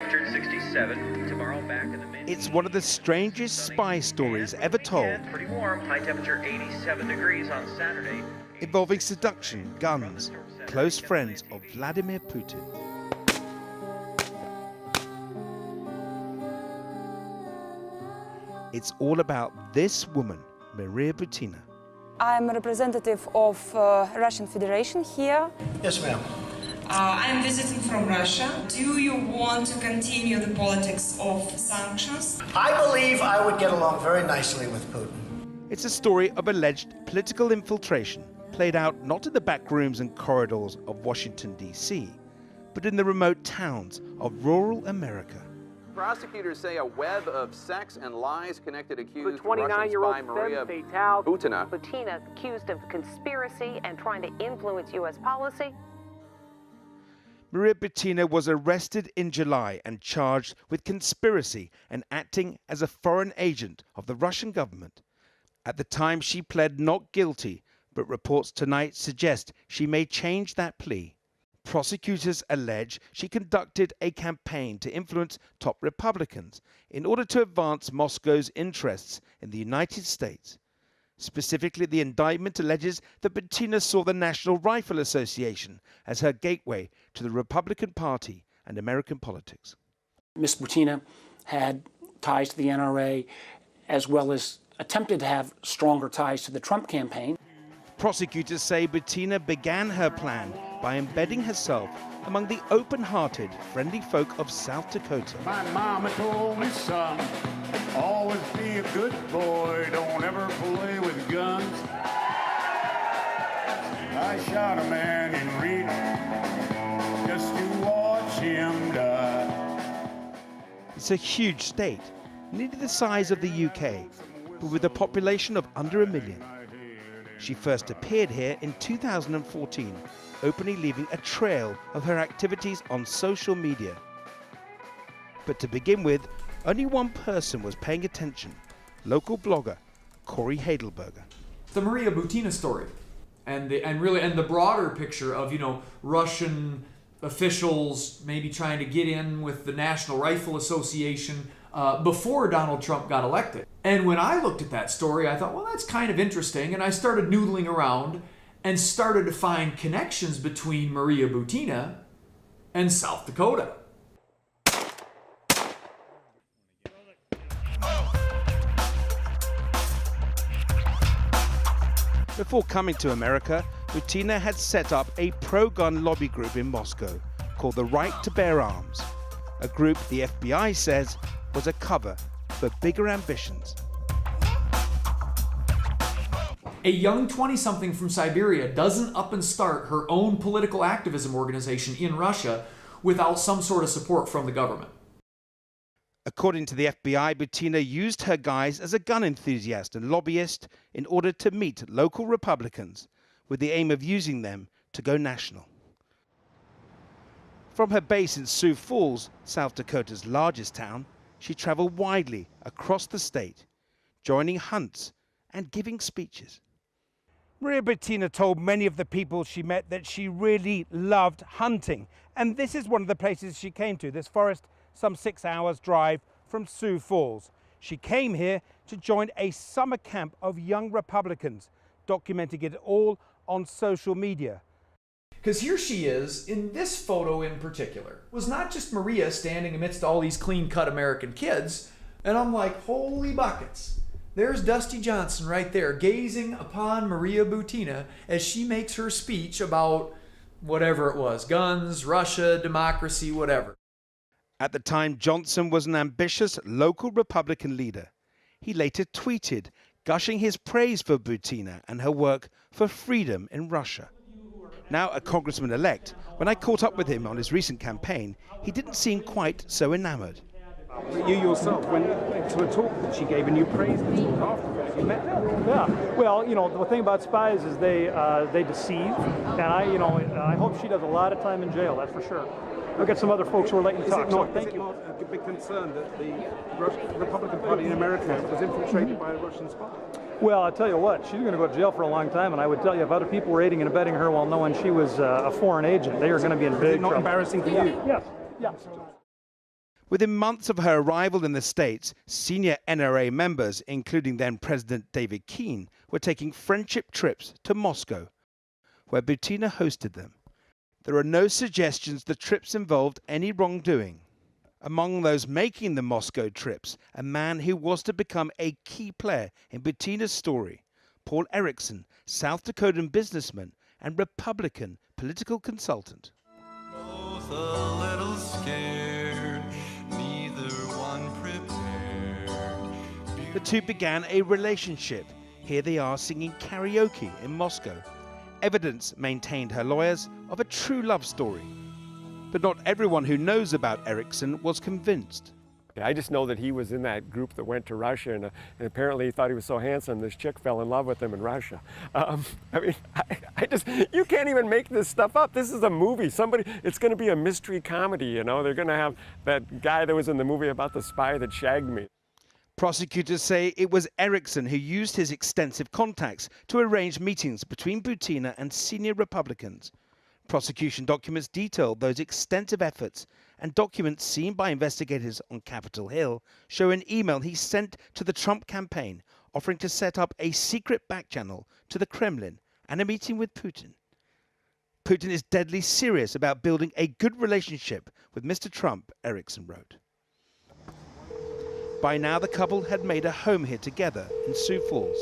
167. Tomorrow back in the mid. It's one of the strangest spy stories ever told. Pretty warm. High temperature 87 degrees on Saturday. Involving seduction, guns, close friends of Vladimir Putin. It's all about this woman, Maria Butina. I'm a representative of Russian Federation here. Yes, ma'am. I'm visiting from Russia. Do you want to continue the politics of sanctions? I believe I would get along very nicely with Putin. It's a story of alleged political infiltration, played out not in the back rooms and corridors of Washington, D.C., but in the remote towns of rural America. Prosecutors say a web of sex and lies connected accused The 29-year-old Russian spy Maria Butina. Butina. Butina accused of conspiracy and trying to influence U.S. policy. Maria Butina was arrested in July and charged with conspiracy and acting as a foreign agent of the Russian government. At the time, she pled not guilty, but reports tonight suggest she may change that plea. Prosecutors allege she conducted a campaign to influence top Republicans in order to advance Moscow's interests in the United States. Specifically, the indictment alleges that Butina saw the National Rifle Association as her gateway to the Republican Party and American politics. Ms. Butina had ties to the NRA, as well as attempted to have stronger ties to the Trump campaign. Prosecutors say Butina began her plan by embedding herself among the open-hearted, friendly folk of South Dakota. My mama told me, son, always be a good boy, don't ever play with guns. I shot a man in Reno just to watch him die. It's a huge state, nearly the size of the UK, but with a population of under 1 million. She first appeared here in 2014, openly leaving a trail of her activities on social media. But to begin with, only one person was paying attention, local blogger Corey Heidelberger. The Maria Butina story and the broader picture of, Russian officials maybe trying to get in with the National Rifle Association before Donald Trump got elected. And when I looked at that story, I thought, well, that's kind of interesting. And I started noodling around and started to find connections between Maria Butina and South Dakota. Before coming to America, Butina had set up a pro-gun lobby group in Moscow called the Right to Bear Arms, a group the FBI says was a cover for bigger ambitions. A young 20-something from Siberia doesn't up and start her own political activism organization in Russia without some sort of support from the government. According to the FBI, Butina used her guise as a gun enthusiast and lobbyist in order to meet local Republicans with the aim of using them to go national. From her base in Sioux Falls, South Dakota's largest town, she traveled widely across the state, joining hunts and giving speeches. Maria Butina told many of the people she met that she really loved hunting. And this is one of the places she came to, this forest some 6 hours drive from Sioux Falls. She came here to join a summer camp of young Republicans, documenting it all on social media. Because here she is, in this photo in particular. It was not just Maria standing amidst all these clean-cut American kids, and I'm like, holy buckets. There's Dusty Johnson right there, gazing upon Maria Butina as she makes her speech about whatever it was, guns, Russia, democracy, whatever. At the time, Johnson was an ambitious local Republican leader. He later tweeted, gushing his praise for Butina and her work for freedom in Russia. Now a congressman-elect, when I caught up with him on his recent campaign, he didn't seem quite so enamored. You yourself went to a talk that she gave and you praised the talk afterwards. You met her? Yeah. Well, the thing about spies is they deceive, and I hope she does a lot of time in jail. That's for sure. I'll get some other folks who are letting you talk. Is it not a big concern that the Republican Party in America was infiltrated by a Russian spy? Well, I'll tell you what, she's going to go to jail for a long time, and I would tell you if other people were aiding and abetting her while knowing she was a foreign agent, they are going to be in big trouble. Is it not embarrassing for you? Yes. Within months of her arrival in the States, senior NRA members, including then President David Keene, were taking friendship trips to Moscow, where Butina hosted them. There are no suggestions the trips involved any wrongdoing. Among those making the Moscow trips, a man who was to become a key player in Butina's story, Paul Erickson, South Dakotan businessman and Republican political consultant. Both a little scared, neither one prepared. The two began a relationship. Here they are singing karaoke in Moscow. Evidence, maintained her lawyers, of a true love story. But not everyone who knows about Erickson was convinced. I just know that he was in that group that went to Russia, and apparently he thought he was so handsome, this chick fell in love with him in Russia. I mean, you can't even make this stuff up. This is a movie. It's going to be a mystery comedy, you know. They're going to have that guy that was in the movie about the spy that shagged me. Prosecutors say it was Erickson who used his extensive contacts to arrange meetings between Butina and senior Republicans. Prosecution documents detailed those extensive efforts, and documents seen by investigators on Capitol Hill show an email he sent to the Trump campaign offering to set up a secret back channel to the Kremlin and a meeting with Putin. Putin is deadly serious about building a good relationship with Mr. Trump, Erickson wrote. By now, the couple had made a home here together in Sioux Falls.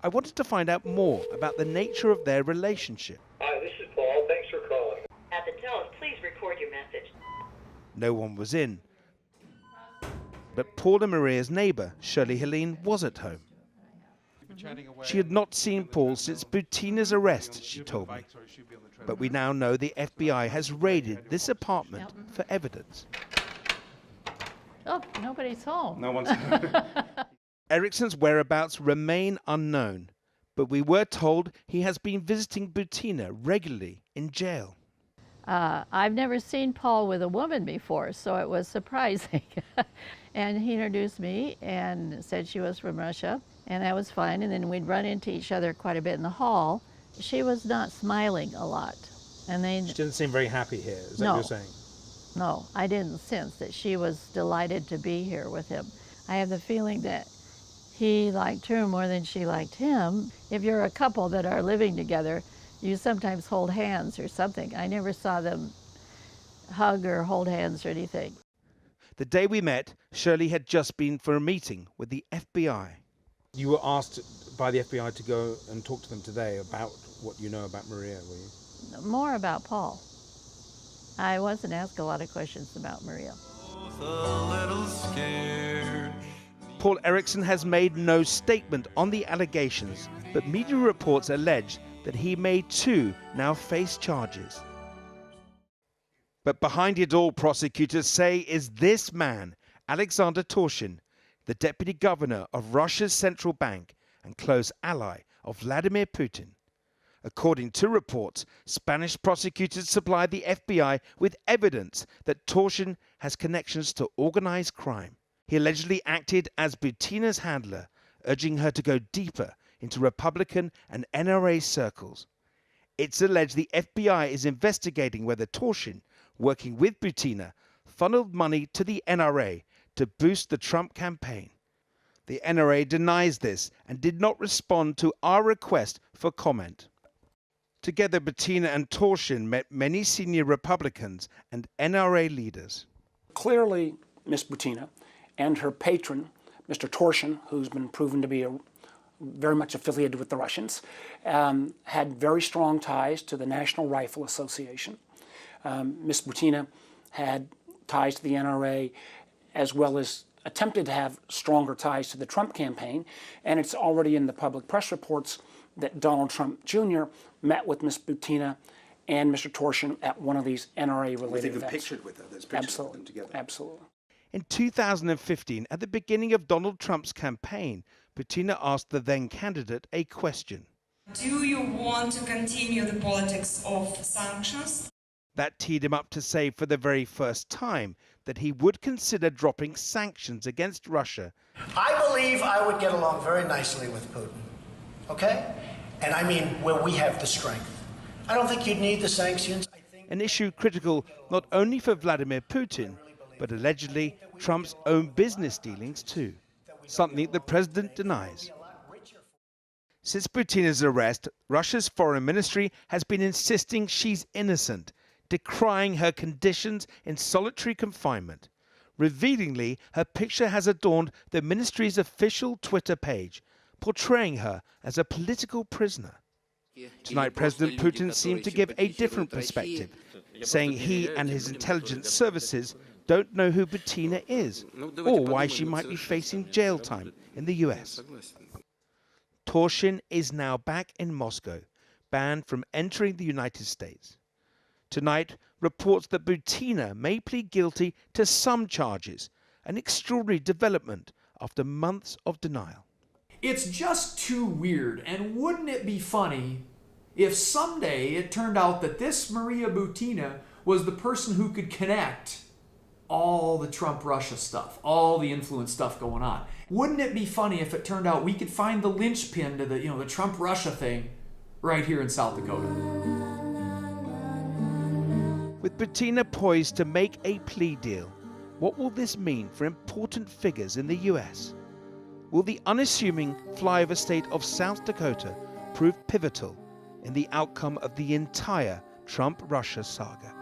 I wanted to find out more about the nature of their relationship. Hi, this is Paul. Thanks for calling. At the tone, please record your message. No one was in. But Paul and Maria's neighbor, Shirley Helene, was at home. She had not seen Paul since Butina's arrest, she told me. But we now know the FBI has raided this apartment for evidence. Oh, nobody's home. No one's home. Erickson's whereabouts remain unknown, but we were told he has been visiting Butina regularly in jail. I've never seen Paul with a woman before, so it was surprising. And he introduced me and said she was from Russia, and that was fine. And then we'd run into each other quite a bit in the hall. She was not smiling a lot. And She didn't seem very happy here, is that what you're saying? No, I didn't sense that she was delighted to be here with him. I have the feeling that he liked her more than she liked him. If you're a couple that are living together, you sometimes hold hands or something. I never saw them hug or hold hands or anything. The day we met, Shirley had just been for a meeting with the FBI. You were asked by the FBI to go and talk to them today about what you know about Maria, were you? More about Paul. I wasn't asked a lot of questions about Maria. Paul Erickson has made no statement on the allegations, but media reports allege that he may too now face charges. But behind it all, prosecutors say, is this man, Alexander Torshin, the deputy governor of Russia's central bank and close ally of Vladimir Putin. According to reports, Spanish prosecutors supplied the FBI with evidence that Torshin has connections to organized crime. He allegedly acted as Butina's handler, urging her to go deeper into Republican and NRA circles. It's alleged the FBI is investigating whether Torshin, working with Butina, funneled money to the NRA to boost the Trump campaign. The NRA denies this and did not respond to our request for comment. Together, Butina and Torshin met many senior Republicans and NRA leaders. Clearly, Ms. Butina and her patron, Mr. Torshin, who's been proven to be very much affiliated with the Russians, had very strong ties to the National Rifle Association. Ms. Butina had ties to the NRA, as well as attempted to have stronger ties to the Trump campaign, and it's already in the public press reports that Donald Trump Jr. met with Ms. Butina and Mr. Torshin at one of these NRA-related events. Pictured with her. There's pictures Absolutely. of them together. Absolutely. In 2015, at the beginning of Donald Trump's campaign, Butina asked the then candidate a question. Do you want to continue the politics of sanctions? That teed him up to say for the very first time that he would consider dropping sanctions against Russia. I believe I would get along very nicely with Putin. Okay? And I mean where we have the strength. I don't think you'd need the sanctions. An issue critical not only for Vladimir Putin, but allegedly Trump's own business dealings too, something the president denies. Since Butina's arrest, Russia's foreign ministry has been insisting she's innocent, decrying her conditions in solitary confinement. Revealingly, her picture has adorned the ministry's official Twitter page, portraying her as a political prisoner. Tonight, President Putin seemed to give a different perspective, saying he and his intelligence services don't know who Butina is, or why she might be facing jail time in the US. Torshin is now back in Moscow, banned from entering the United States. Tonight, reports that Butina may plead guilty to some charges, an extraordinary development after months of denial. It's just too weird, and wouldn't it be funny if someday it turned out that this Maria Butina was the person who could connect all the Trump-Russia stuff, all the influence stuff going on. Wouldn't it be funny if it turned out we could find the linchpin to the Trump-Russia thing right here in South Dakota? With Butina poised to make a plea deal, what will this mean for important figures in the US? Will the unassuming flyover state of South Dakota prove pivotal in the outcome of the entire Trump-Russia saga?